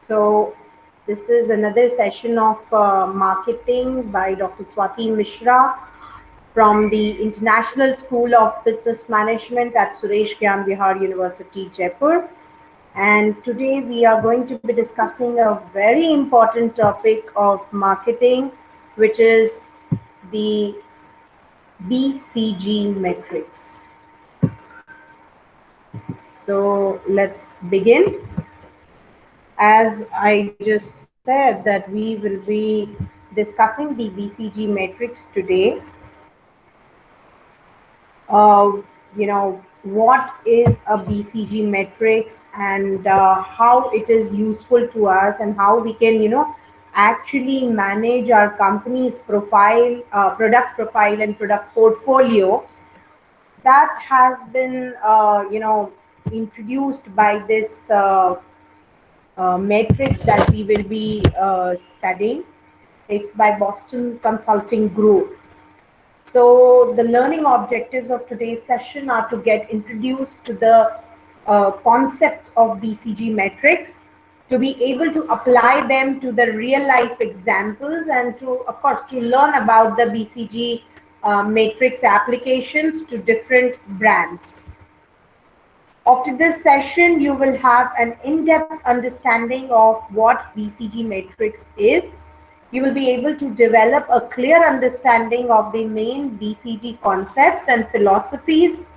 So, this is another session of marketing by Dr. Swati Mishra from the International School of Business Management at Suresh Gyan Bihar University, Jaipur. And today we are going to be discussing a very important topic of marketing, which is the BCG metrics. So let's begin. As I just said that we will be discussing the BCG matrix today. uh, what is a BCG matrix, and how it is useful to us, and how we can actually manage our company's profile, product profile and product portfolio that has been introduced by this matrix that we will be studying. It's by Boston Consulting Group. So the learning objectives of today's session are to get introduced to the concepts of BCG metrics, to be able to apply them to the real life examples, and to, of course, to learn about the BCG matrix applications to different brands. After this session, you will have an in-depth understanding of what BCG matrix is. You will be able to develop a clear understanding of the main BCG concepts and philosophies,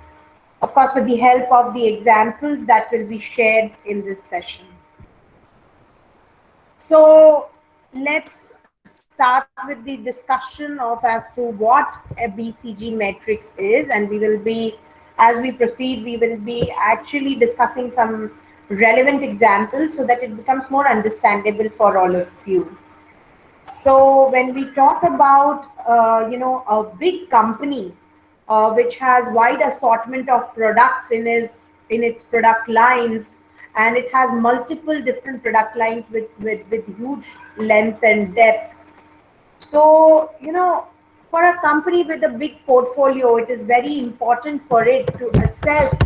of course, with the help of the examples that will be shared in this session. So let's start with the discussion of as to what a BCG matrix is, and we will be, as we proceed, we will be actually discussing some relevant examples so that it becomes more understandable for all of you. So when we talk about a big company which has wide assortment of products in its product lines, and it has multiple different product lines with huge length and depth. So for a company with a big portfolio, it is very important for it to assess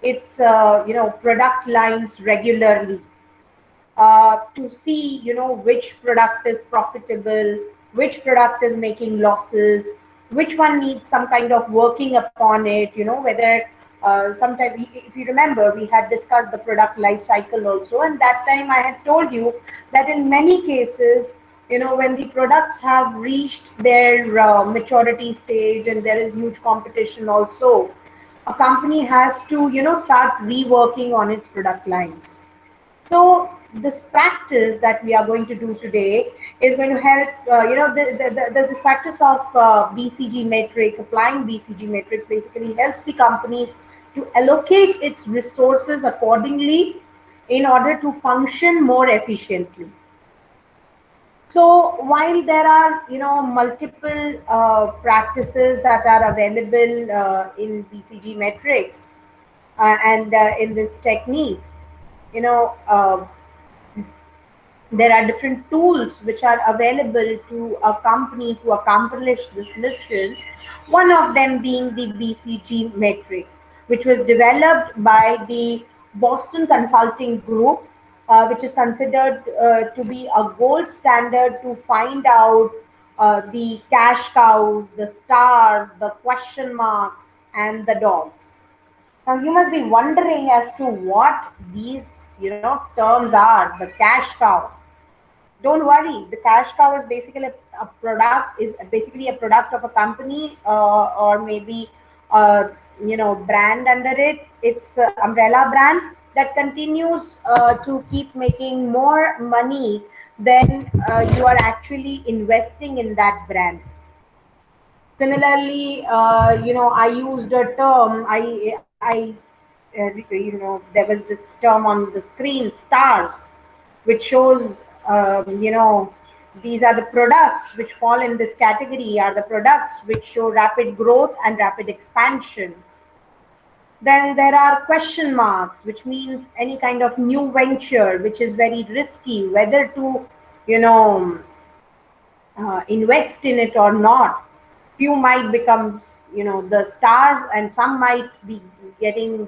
its product lines regularly, to see which product is profitable, which product is making losses, which one needs some kind of working upon it, whether sometimes, if you remember, we had discussed the product life cycle also, and that time I had told you that in many cases, when the products have reached their maturity stage and there is huge competition also, a company has to start reworking on its product lines. So this practice that we are going to do today is going to help, the practice of BCG matrix, applying BCG matrix basically helps the companies to allocate its resources accordingly in order to function more efficiently. So while there are multiple practices that are available in BCG metrics and in this technique, you know. There are different tools which are available to a company to accomplish this mission. One of them being the BCG matrix, which was developed by the Boston Consulting Group, which is considered to be a gold standard to find out the cash cows, the stars, the question marks, and the dogs. Now you must be wondering as to what these terms are. The cash cow. Don't worry, the cash cow is basically a product, is basically a product of a company, or maybe brand under it. It's an umbrella brand that continues to keep making more money than you are actually investing in that brand. Similarly, I used a term. There was this term on the screen, stars, which shows, these are the products which fall in this category, are the products which show rapid growth and rapid expansion. Then there are question marks, which means any kind of new venture which is very risky, whether to, you know, invest in it or not. Few might become, the stars, and some might be getting,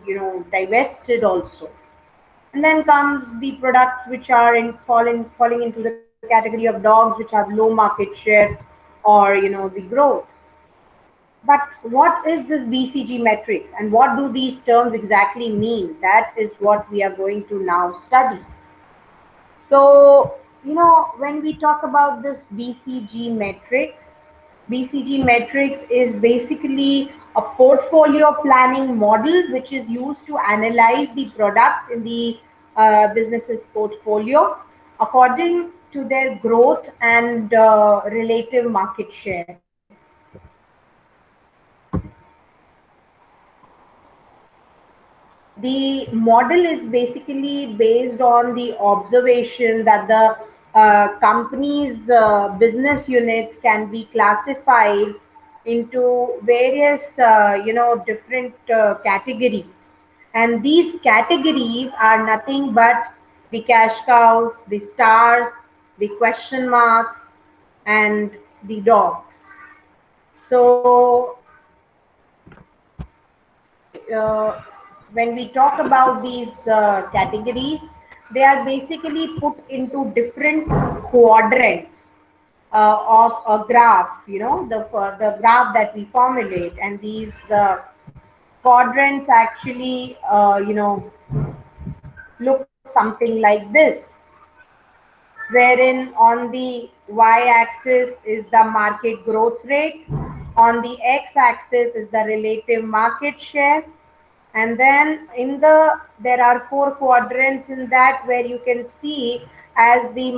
divested also. And then comes the products which are falling into the category of dogs which have low market share, or the growth. But what is this BCG metrics, and what do these terms exactly mean? That is what we are going to now study. So, when we talk about this BCG metrics is basically a portfolio planning model which is used to analyze the products in the business's portfolio according to their growth and relative market share. The model is basically based on the observation that the company's business units can be classified into various different categories, and these categories are nothing but the cash cows, the stars, the question marks, and the dogs. So uh, when we talk about these categories, they are basically put into different quadrants of a graph, the graph that we formulate. And these quadrants actually, look something like this, wherein on the y-axis is the market growth rate, on the x-axis is the relative market share, and then there are four quadrants in that, where you can see as the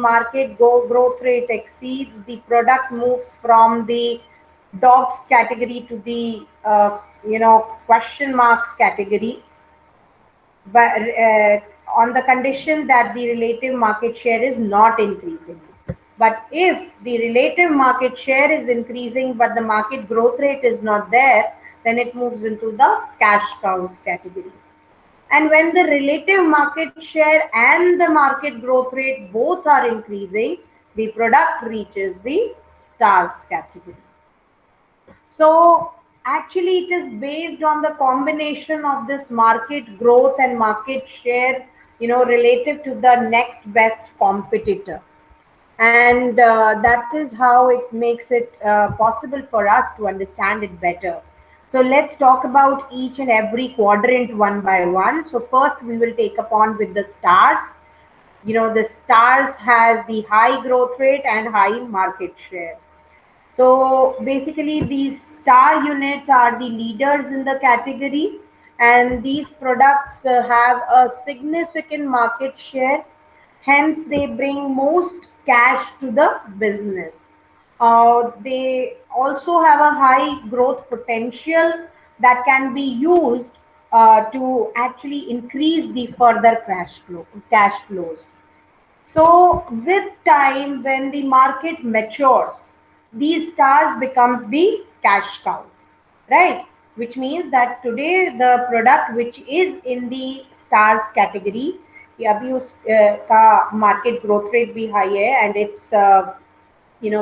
growth rate exceeds, the product moves from the dogs category to the question marks category, but on the condition that the relative market share is not increasing. But if the relative market share is increasing but the market growth rate is not there, then it moves into the cash cows category. And when the relative market share and the market growth rate both are increasing, the product reaches the stars category. So actually it is based on the combination of this market growth and market share, relative to the next best competitor. And that is how it makes it possible for us to understand it better. So let's talk about each and every quadrant one by one. So first we will take upon with the stars. The stars has the high growth rate and high market share. So basically, these star units are the leaders in the category, and these products have a significant market share. Hence, they bring most cash to the business. They also have a high growth potential that can be used to actually increase the further cash flows. So with time, when the market matures, these stars becomes the cash cow, right? Which means that today the product which is in the stars category, अभी उसका market growth rate भी high है, and its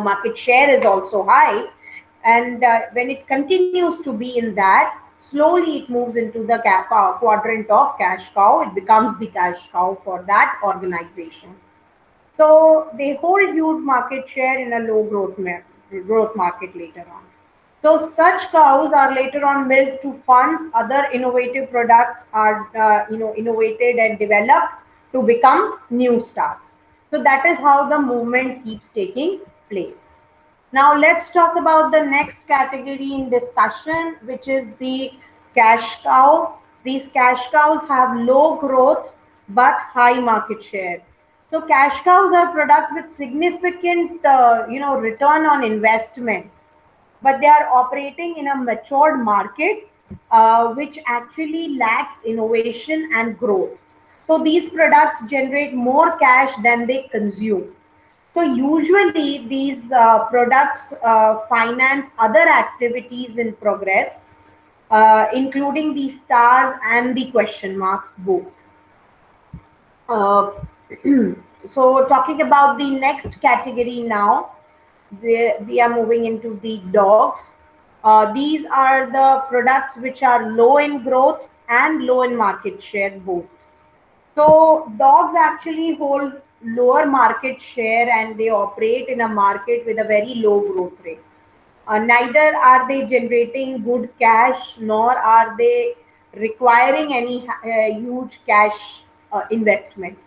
market share is also high, and when it continues to be in that, slowly it moves into the quadrant of cash cow. It becomes the cash cow for that organization. So they hold huge market share in a low growth market later on. So such cows are later on milked to funds. Other innovative products are innovated and developed to become new stars. So that is how the movement keeps taking place. Now let's talk about the next category in discussion, which is the cash cow. These cash cows have low growth but high market share. So cash cows are product with significant, return on investment, but they are operating in a matured market, which actually lacks innovation and growth. So these products generate more cash than they consume. So usually these products finance other activities in progress, including the stars and the question marks both. Uh, so talking about the next category now, we are moving into the dogs. These are the products which are low in growth and low in market share both. So dogs actually hold lower market share and they operate in a market with a very low growth rate. Neither are they generating good cash nor are they requiring any huge cash investment.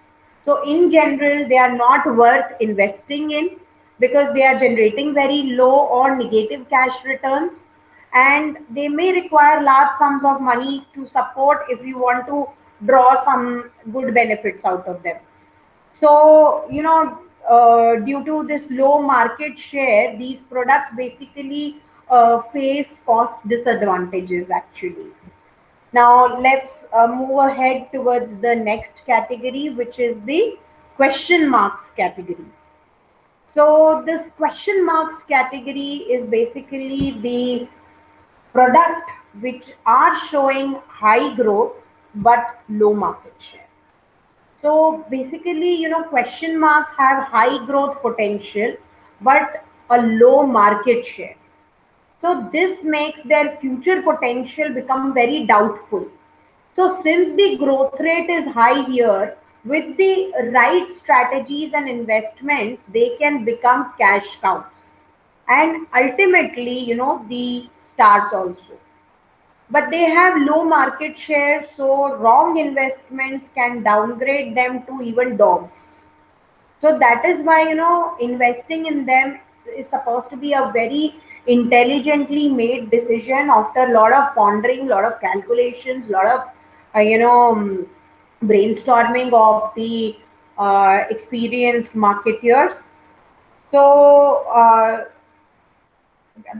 So, in general, they are not worth investing in because they are generating very low or negative cash returns, and they may require large sums of money to support if you want to draw some good benefits out of them. So, due to this low market share, these products basically face cost disadvantages actually. Now, let's move ahead towards the next category, which is the question marks category. So, this question marks category is basically the product which are showing high growth but low market share. So basically, question marks have high growth potential but a low market share. So this makes their future potential become very doubtful. So since the growth rate is high here, with the right strategies and investments, they can become cash cows. And ultimately, the stars also, but they have low market share, so wrong investments can downgrade them to even dogs. So that is why, investing in them is supposed to be a very intelligently made decision after a lot of pondering, a lot of calculations, a lot of brainstorming of the experienced marketeers. So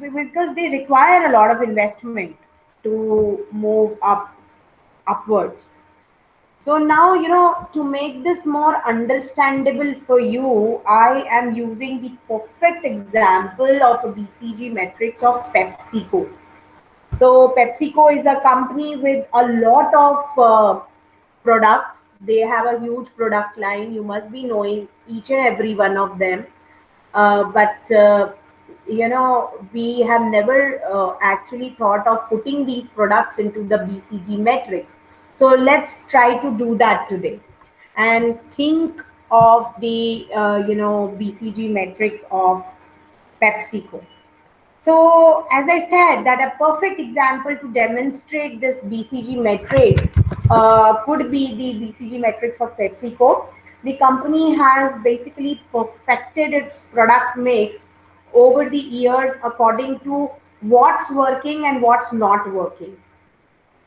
because they require a lot of investment to move upwards. So now, to make this more understandable for you, I am using the perfect example of a BCG metrics of PepsiCo. So PepsiCo is a company with a lot of products. They have a huge product line. You must be knowing each and every one of them. But we have never actually thought of putting these products into the BCG metrics. So let's try to do that today and think of the BCG metrics of PepsiCo. So, as I said, that a perfect example to demonstrate this BCG metrics could be the BCG metrics of PepsiCo. The company has basically perfected its product mix over the years according to what's working and what's not working.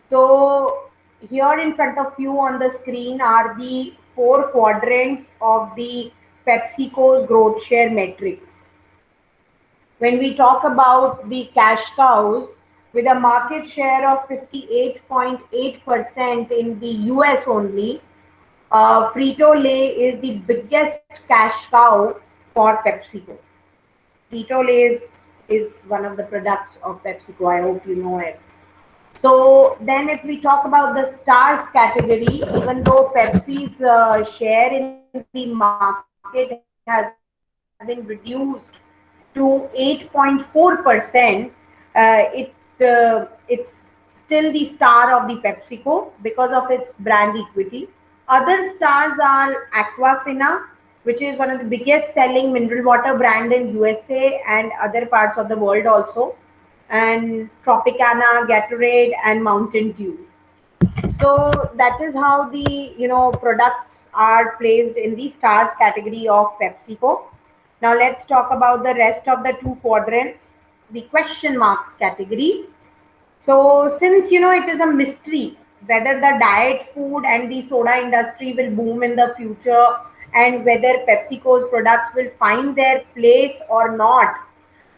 So, here in front of you on the screen are the four quadrants of the PepsiCo's growth share metrics. When we talk about the cash cows, with a market share of 58.8% in the US only, Frito Lay is the biggest cash cow for PepsiCo. Frito Lay is one of the products of PepsiCo. I hope you know it. So then, if we talk about the stars category, even though Pepsi's share in the market has been reduced to 8.4%, it's still the star of the PepsiCo because of its brand equity. Other stars are Aquafina, which is one of the biggest selling mineral water brand in USA and other parts of the world also, and Tropicana, Gatorade, and Mountain Dew. So that is how the products are placed in the stars category of PepsiCo. Now let's talk about the rest of the two quadrants, the question marks category. So since it is a mystery whether the diet food and the soda industry will boom in the future and whether PepsiCo's products will find their place or not,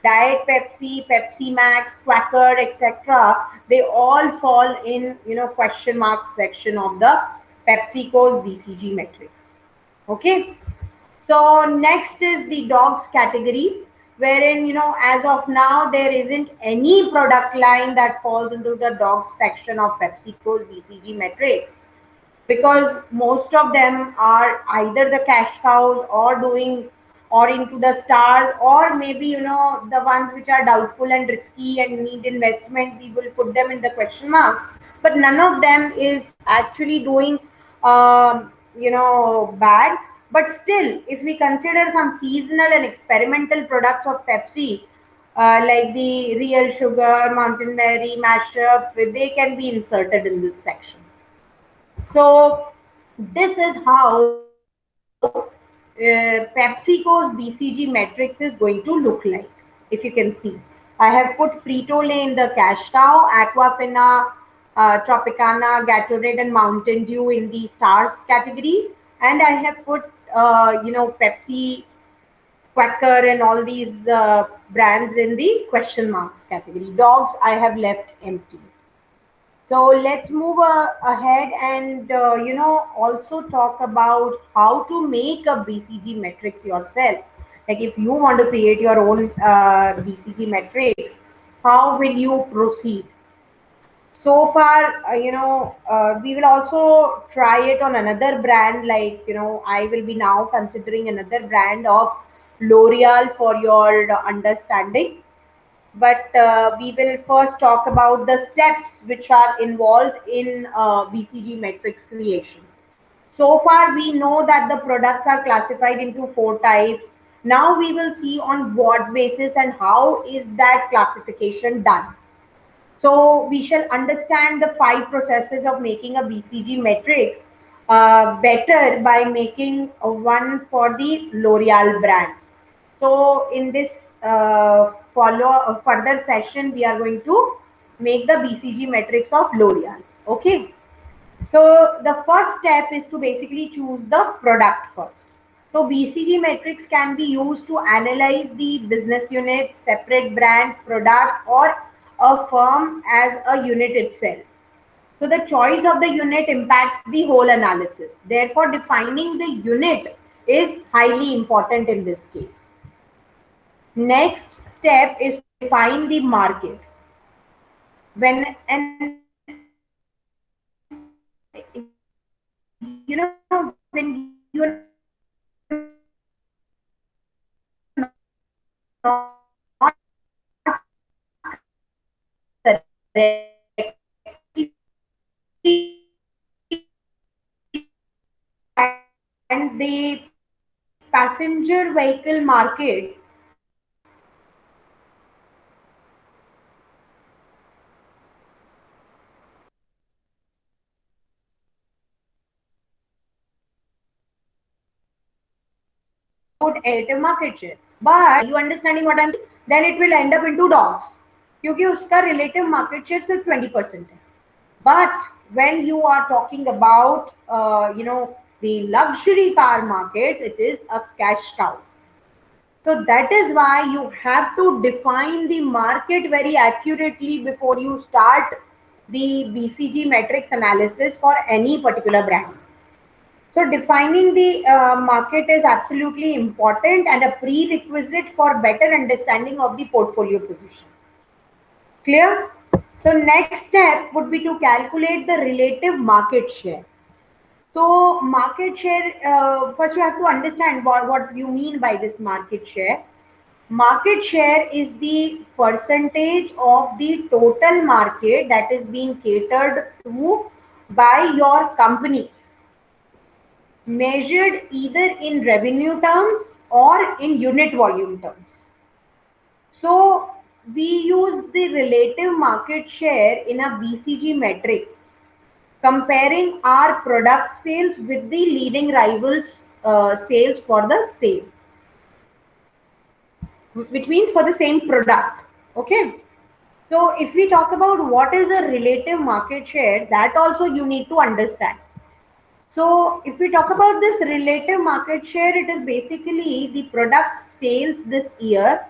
Diet Pepsi, Pepsi Max, Quaker, etc. They all fall in question mark section of the PepsiCo's BCG metrics. Okay. So next is the dogs category, wherein as of now there isn't any product line that falls into the dogs section of PepsiCo's BCG metrics because most of them are either the cash cows or doing or into the stars, or maybe the ones which are doubtful and risky and need investment, we will put them in the question marks. But none of them is actually doing bad. But still, if we consider some seasonal and experimental products of Pepsi, like the Real Sugar, Mountain Mary, Mashup, they can be inserted in this section. So this is how PepsiCo's BCG matrix is going to look like. If you can see, I have put Frito-Lay in the cash cow, Aquafina, Tropicana, Gatorade, and Mountain Dew in the stars category, and I have put Pepsi, Quaker, and all these brands in the question marks category. Dogs I have left empty. So let's move ahead and also talk about how to make a BCG matrix yourself. Like if you want to create your own BCG matrix, how will you proceed? So far, we will also try it on another brand. Like I will be now considering another brand of L'Oreal for your understanding, but we will first talk about the steps which are involved in BCG matrix creation. So far, we know that the products are classified into four types. Now we will see on what basis and how is that classification done. So we shall understand the five processes of making a BCG matrix better by making one for the L'Oreal brand. So in this further session, we are going to make the BCG matrix of L'Oreal. Okay. So the first step is to basically choose the product first. So BCG matrix can be used to analyze the business unit, separate brand, product, or a firm as a unit itself. So the choice of the unit impacts the whole analysis. Therefore, defining the unit is highly important in this case. Next step is to define the market. When when you're and the passenger vehicle market relative market share. But you understanding what I'm saying? Then it will end up into dogs. क्योंकि उसका relative market share सिर्फ 20% है. But when you are talking about the luxury car markets, it is a cash cow. So that is why you have to define the market very accurately before you start the BCG matrix analysis for any particular brand. So defining the market is absolutely important and a prerequisite for better understanding of the portfolio position. Clear? So next step would be to calculate the relative market share. So market share, first you have to understand what you mean by this market share. Market share is the percentage of the total market that is being catered to by your company, measured either in revenue terms or in unit volume terms. So we use the relative market share in a BCG matrix, comparing our product sales with the leading rivals sales for the same, which means for the same product. Okay. So if we talk about what is a relative market share, that also you need to understand. So if we talk about this relative market share, it is basically the product sales this year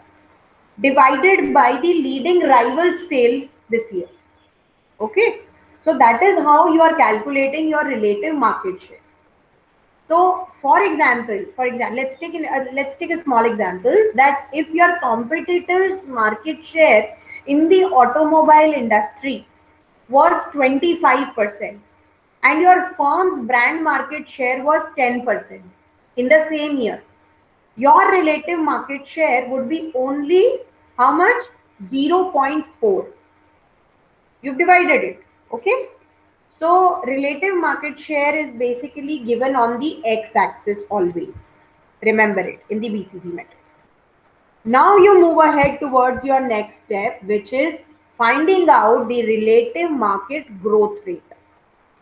divided by the leading rival sale this year. Okay. So that is how you are calculating your relative market share. So for example, let's take a small example that if your competitors market share in the automobile industry was 25% and your firm's brand market share was 10% in the same year, your relative market share would be only how much? 0.4. You've divided it. Okay. So relative market share is basically given on the x-axis always. Remember it in the BCG matrix. Now you move ahead towards your next step, which is finding out the relative market growth rate.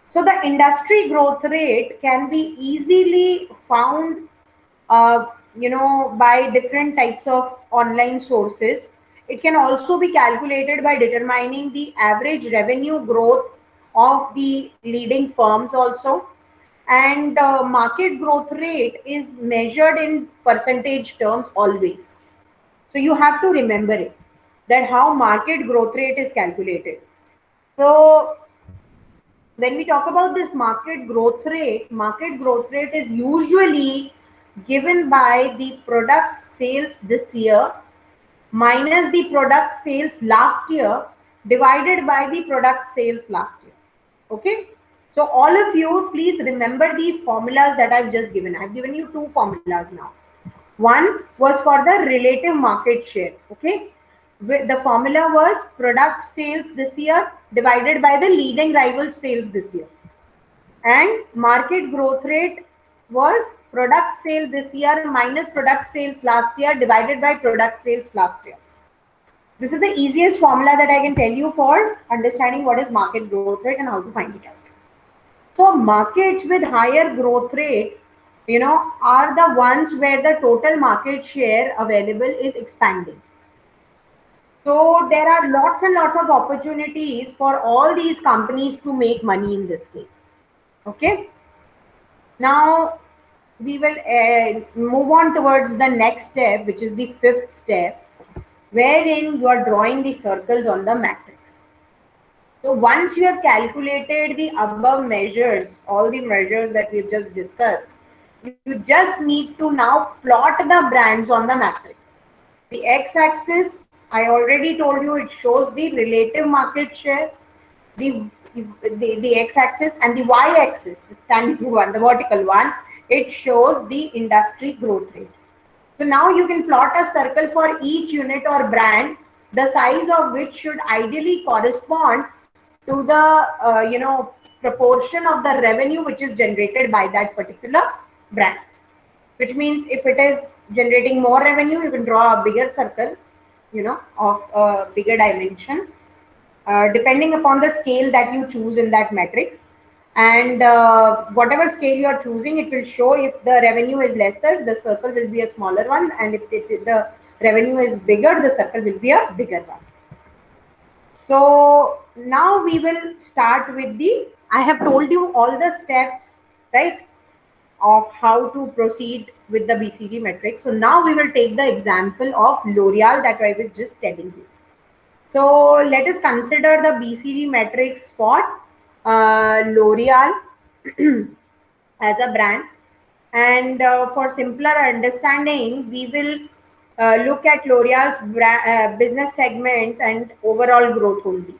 So the industry growth rate can be easily found, by different types of online sources. It can also be calculated by determining the average revenue growth of the leading firms also. And market growth rate is measured in percentage terms always. So you have to remember it, that how market growth rate is calculated. So when we talk about this market growth rate is usually given by the product sales this year minus the product sales last year divided by the product sales last year. Okay. So all of you, please remember these formulas that I've just given. I've given you two formulas now. One was for the relative market share. Okay. The formula was product sales this year divided by the leading rival sales this year. And market growth rate was product sale this year minus product sales last year divided by product sales last year. This is the easiest formula that I can tell you for understanding what is market growth rate and how to find it out. So markets with higher growth rate, are the ones where the total market share available is expanding. So there are lots and lots of opportunities for all these companies to make money in this case. Okay. Now we will move on towards the next step, which is the fifth step, wherein you are drawing the circles on the matrix. So once you have calculated the above measures, all the measures that we've just discussed, you just need to now plot the brands on the matrix. The x-axis, I already told you, it shows the relative market share, the the x-axis, and the y-axis, the standing one, the vertical one, it shows the industry growth rate. So now you can plot a circle for each unit or brand, the size of which should ideally correspond to the proportion of the revenue which is generated by that particular brand. Which means if it is generating more revenue, you can draw a bigger circle, of a bigger dimension, depending upon the scale that you choose in that matrix. And whatever scale you are choosing, it will show if the revenue is lesser, the circle will be a smaller one, and if the revenue is bigger, the circle will be a bigger one. So now we will start with I have told you all the steps, right, of how to proceed with the BCG matrix. So now we will take the example of L'Oreal that I was just telling you. So let us consider the BCG matrix for L'Oreal as a brand. And for simpler understanding, we will look at L'Oreal's business segments and overall growth only.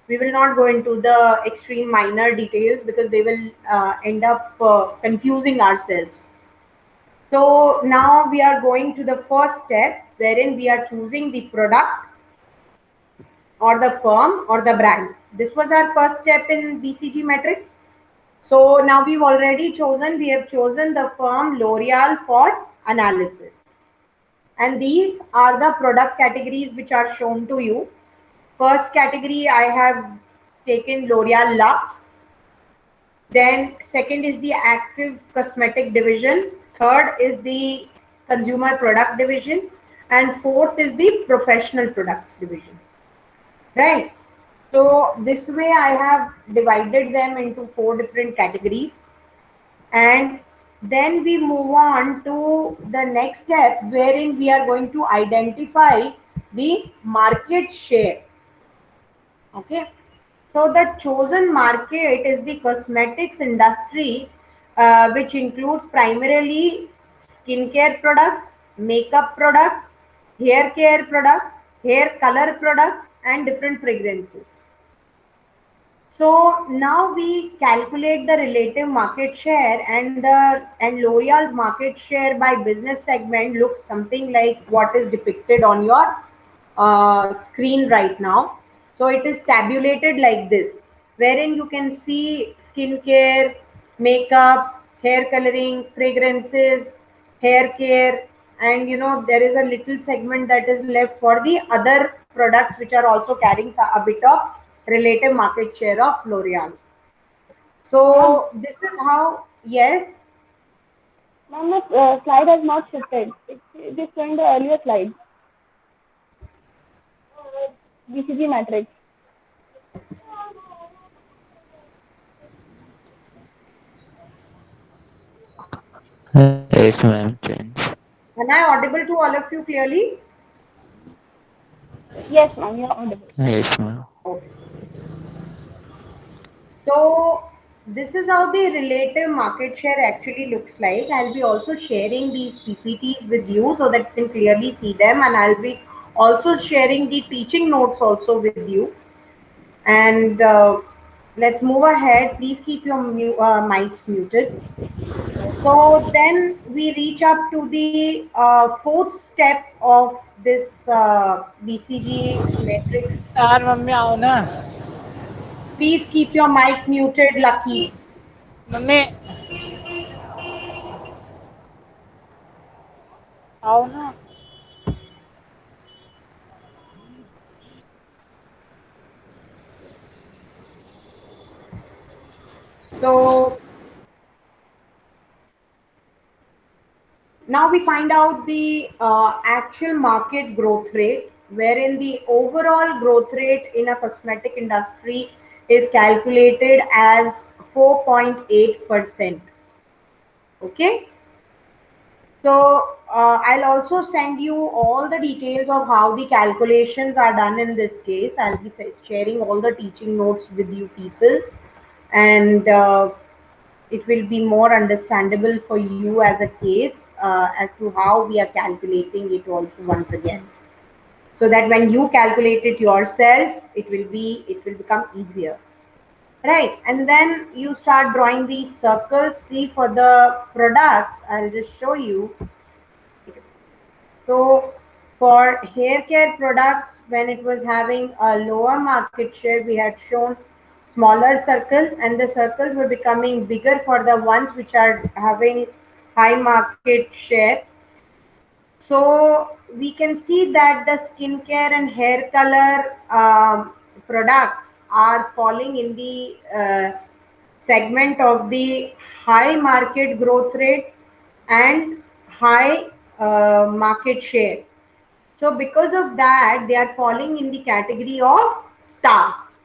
We will not go into the extreme minor details because they will end up confusing ourselves. So now we are going to the first step, wherein we are choosing the product or the firm or the brand. This was our first step in BCG matrix. So now we have chosen the firm L'Oreal for analysis. And these are the product categories which are shown to you. First category, I have taken L'Oreal Luxe. Then second is the active cosmetic division. Third is the consumer product division. And fourth is the professional products division. Right. So this way I have divided them into 4 different categories. And then we move on to the next step, wherein we are going to identify the market share. Okay. So the chosen market is the cosmetics industry, which includes primarily skincare products, makeup products, hair care products, hair color products, and different fragrances. So now we calculate the relative market share, and L'Oreal's market share by business segment looks something like what is depicted on your screen right now. So it is tabulated like this, wherein you can see skincare, makeup, hair coloring, fragrances, hair care, and there is a little segment that is left for the other products which are also carrying a bit of relative market share of L'Oreal. Ma'am, So this is how, yes. ma'am, the slide has not shifted. It is showing the earlier slide. BCG matrix. Yes, ma'am. Change. Am I audible to all of you clearly? Yes, ma'am, you are audible. Yes, ma'am. Okay. So this is how the relative market share actually looks like. I'll be also sharing these PPTs with you so that you can clearly see them, and I'll be also sharing the teaching notes also with you. And let's move ahead. Please keep your mics muted. So then we reach up to the fourth step of this BCG matrix. यार mummy आओ ना Please keep your mic muted, Lucky. Mummy आओ ना So now we find out the actual market growth rate, wherein the overall growth rate in a cosmetic industry is calculated as 4.8%. Okay. So I'll also send you all the details of how the calculations are done in this case. I'll be sharing all the teaching notes with you people, and it will be more understandable for you as a case as to how we are calculating it also once again, so that when you calculate it yourself, it will become easier, right? And then you start drawing these circles. See, for the products, I'll just show you. So for hair care products, when it was having a lower market share, we had shown smaller circles, and the circles were becoming bigger for the ones which are having high market share. So we can see that the skincare and hair color products are falling in the segment of the high market growth rate and high market share. So because of that, they are falling in the category of stars.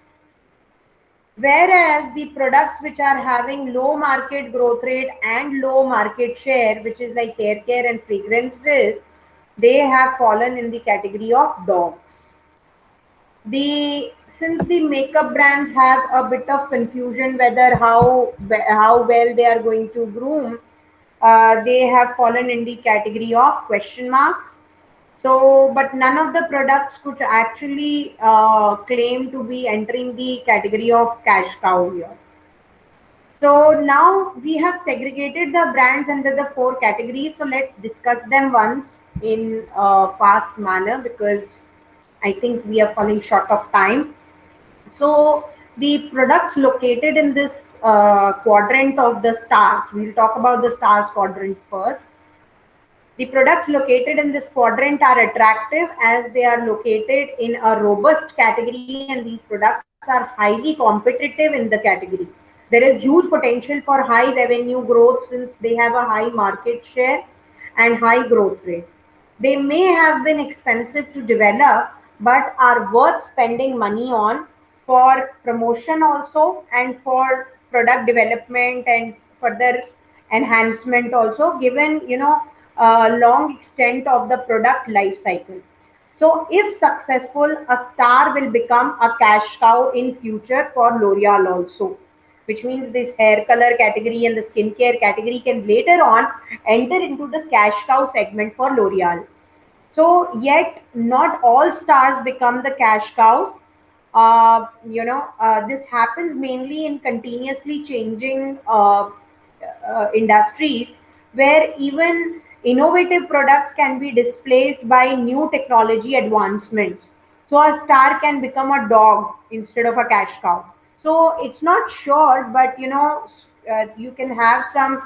Whereas the products which are having low market growth rate and low market share, which is like hair care and fragrances, they have fallen in the category of dogs. The Since the makeup brands have a bit of confusion whether how well they are going to groom, they have fallen in the category of question marks. So, but none of the products could actually claim to be entering the category of cash cow here. So now we have segregated the brands under the four categories. So let's discuss them once in a fast manner, because I think we are falling short of time. So the products located in this quadrant of the stars, we'll talk about the stars quadrant first. The products located in this quadrant are attractive as they are located in a robust category, and these products are highly competitive in the category. There is huge potential for high revenue growth since they have a high market share and high growth rate. They may have been expensive to develop, but are worth spending money on for promotion also, and for product development and further enhancement also, given long extent of the product life cycle. So if successful, a star will become a cash cow in future for L'Oreal also, which means this hair color category and the skincare category can later on enter into the cash cow segment for L'Oreal. So yet not all stars become the cash cows. This happens mainly in continuously changing industries where even innovative products can be displaced by new technology advancements. So a star can become a dog instead of a cash cow. So it's not sure, but you can have some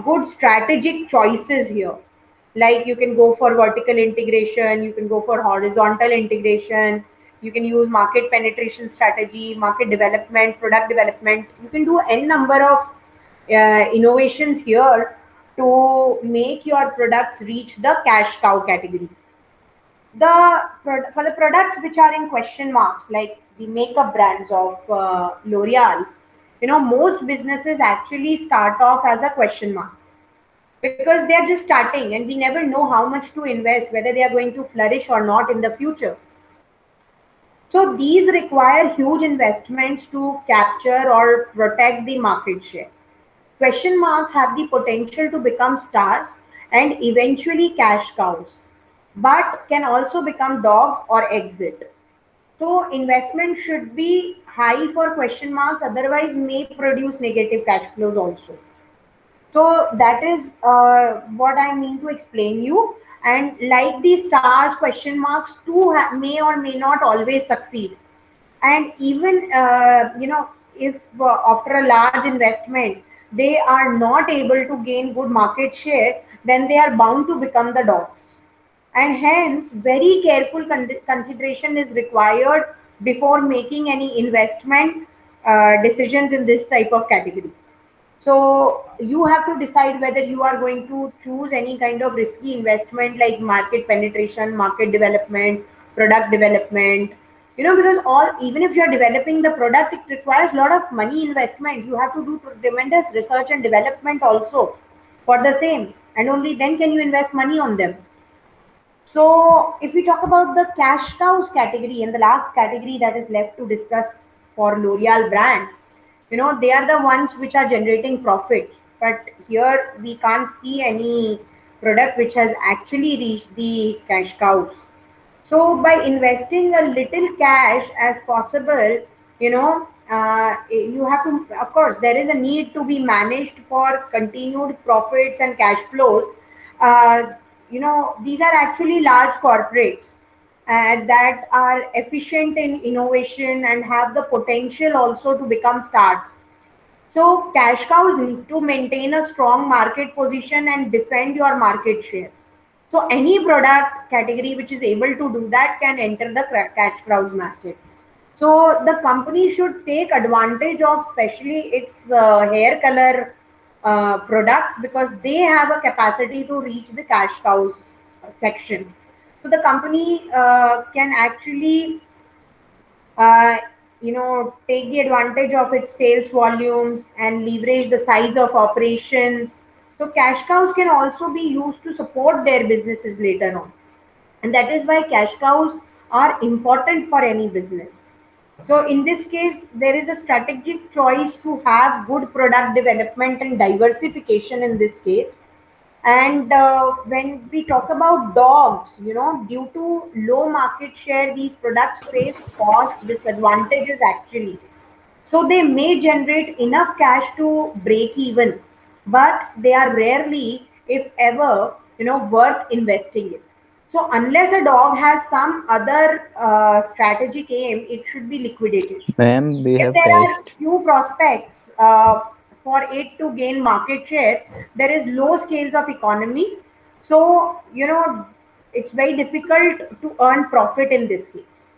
good strategic choices here. Like you can go for vertical integration, you can go for horizontal integration, you can use market penetration strategy, market development, product development. You can do n number of innovations here to make your products reach the cash cow category. For the products which are in question marks, like the makeup brands of L'Oreal, most businesses actually start off as a question marks because they are just starting and we never know how much to invest, whether they are going to flourish or not in the future. So these require huge investments to capture or protect the market share. Question marks have the potential to become stars and eventually cash cows, but can also become dogs or exit. So investment should be high for question marks, otherwise may produce negative cash flows also. So that is what I mean to explain you. And like the stars, question marks too may or may not always succeed. And even if after a large investment they are not able to gain good market share, then they are bound to become the dogs. And hence, very careful consideration is required before making any investment decisions in this type of category. So you have to decide whether you are going to choose any kind of risky investment like market penetration, market development, product development. Because all, even if you are developing the product, it requires a lot of money investment. You have to do tremendous research and development also for the same, and only then can you invest money on them. So, if we talk about the cash cows category and the last category that is left to discuss for L'Oreal brand, they are the ones which are generating profits. But here we can't see any product which has actually reached the cash cows. So, by investing a little cash as possible, you have to, of course, there is a need to be managed for continued profits and cash flows. Uh, these are actually large corporates that are efficient in innovation and have the potential also to become stars. So cash cows need to maintain a strong market position and defend your market share. So any product category which is able to do that can enter the cash cows market. So the company should take advantage of especially its hair color products because they have a capacity to reach the cash cows section. So the company can actually uh, take the advantage of its sales volumes and leverage the size of operations. So cash cows can also be used to support their businesses later on, and that is why cash cows are important for any business. So in this case, there is a strategic choice to have good product development and diversification in this case. And when we talk about dogs, due to low market share, these products face cost disadvantages actually. So they may generate enough cash to break even, but they are rarely, if ever, worth investing in. So unless a dog has some other strategic aim, it should be liquidated. Ma'am, we If have there are test. few prospects for it to gain market share, there is low scales of economy. So, it's very difficult to earn profit in this case.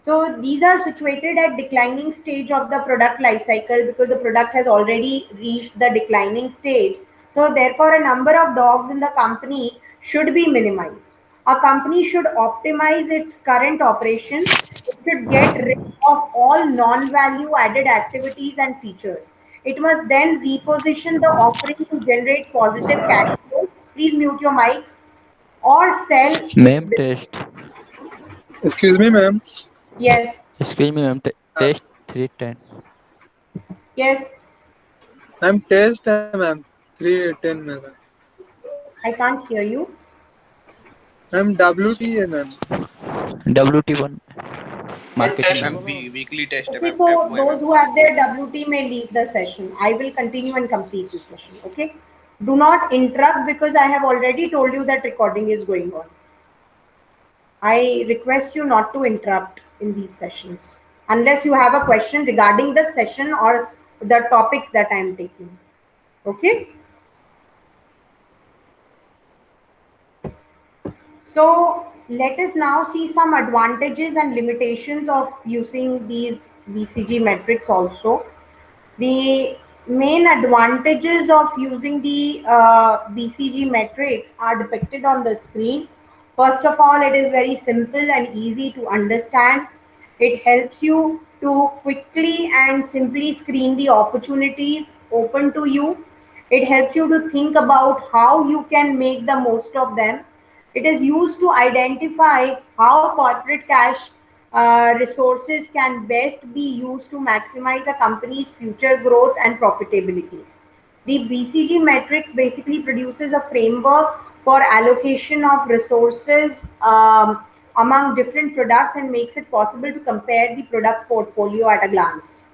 So these are situated at declining stage of the product life cycle because the product has already reached the declining stage. So therefore, a number of dogs in the company should be minimized. A company should optimize its current operations. It should get rid of all non-value added activities and features. It must then reposition the offering to generate positive cash flows. Please mute your mics or sell its Ma'am, test. business. Excuse me, ma'am. Yes, Excuse me, ma'am. Uh, Test 310. yes. ma'am, test है ma'am. 310 में ma'am. I can't hear you. Ma'am WT है ma'am. WT1. Marketing. Ma'am, weekly test है Okay, ma'am. so FY those ma'am. who have their WT may leave the session. I will continue and complete this session. Okay. Do not interrupt because I have already told you that recording is going on. I request you not to interrupt in these sessions unless you have a question regarding the session or the topics that I am taking. Okay. So let us now see some advantages and limitations of using these BCG metrics also. The main advantages of using the BCG metrics are depicted on the screen. First of all, it is very simple and easy to understand. It helps you to quickly and simply screen the opportunities open to you. It helps you to think about how you can make the most of them. It is used to identify how corporate cash resources can best be used to maximize a company's future growth and profitability. The BCG matrix basically produces a framework for allocation of resources among different products and makes it possible to compare the product portfolio at a glance.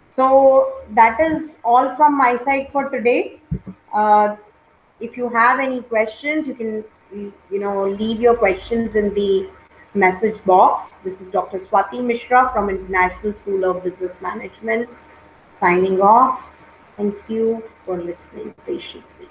So that is all from my side for today. Uh, if you have any questions, you can leave your questions in the message box. This is Dr. Swati Mishra from International School of Business Management signing off. Thank you for listening patiently.